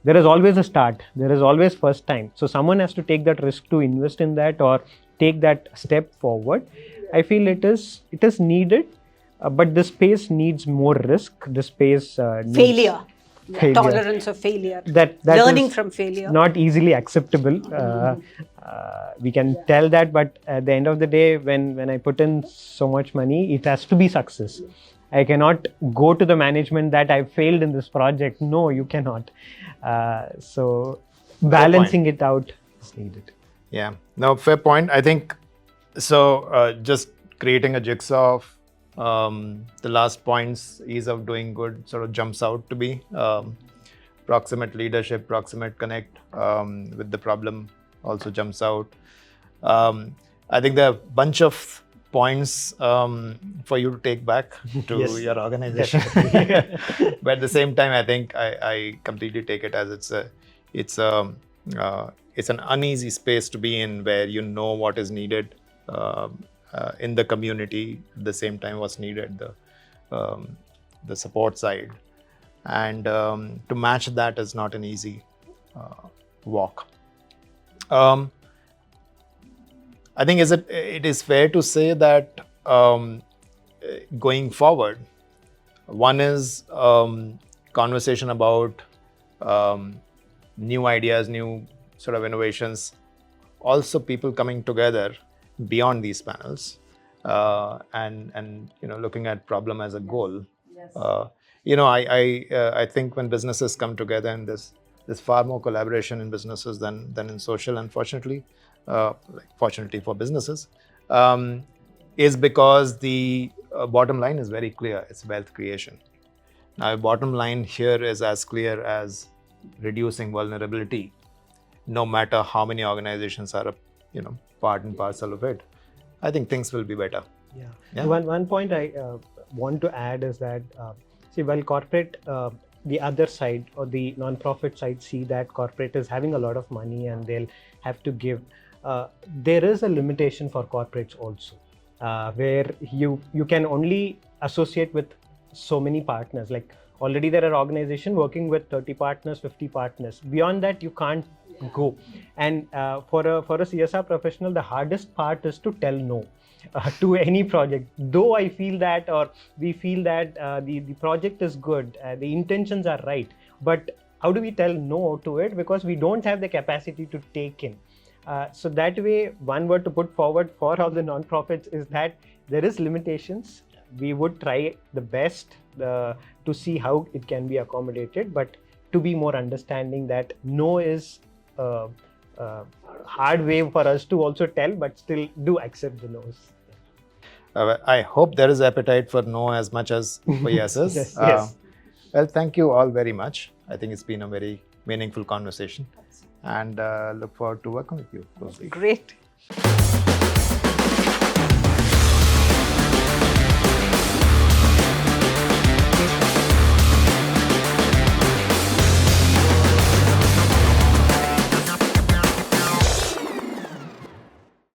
there is always a start. There is always first time. So someone has to take that risk to invest in that or take that step forward. I feel it is needed, but the space needs more risk. The space needs
Failure. Tolerance of failure.
That
Learning
is
from failure.
not easily acceptable. We can tell that, but at the end of the day, when I put in so much money, it has to be success. I cannot go to the management that I failed in this project. No, you cannot. So balancing it out is needed.
Yeah, no, fair point. I think so. Just creating a jigsaw of the last points, ease of doing good sort of jumps out to be proximate leadership, proximate connect with the problem also jumps out. I think there are a bunch of points for you to take back to your organization. But at the same time, I think I completely take it as it's an uneasy space to be in, where you know what is needed in the community, at the same time what's needed the support side, and to match that is not an easy walk. I think it is fair to say that going forward, one is conversation about new ideas, new sort of innovations, also people coming together beyond these panels and looking at problem as a goal.
Yes.
I think when businesses come together, and there's far more collaboration in businesses than in social, unfortunately. Fortunately for businesses, is because the bottom line is very clear. It's wealth creation. Now, bottom line here is as clear as reducing vulnerability. no matter how many organizations are, part and parcel of it. I think things will be better.
Yeah.
Yeah.
One point I want to add is that, while corporate, the other side or the non-profit side see that corporate is having a lot of money and they'll have to give, there is a limitation for corporates also, where you can only associate with so many partners. Like already there are organizations working with 30 partners, 50 partners. Beyond that, you can't go. And for a CSR professional, the hardest part is to tell no to any project. Though I feel that, or we feel that the project is good, the intentions are right, but how do we tell no to it? Because we don't have the capacity to take in. So that way, one word to put forward for all the non-profits is that there is limitations. We would try the best to see how it can be accommodated, but to be more understanding that no is a hard way for us to also tell, but still do accept the no's.
I hope there is appetite for no as much as for yeses.
Yes.
Well, thank you all very much. I think it's been a very meaningful conversation, and look forward to working with you closely.
Great.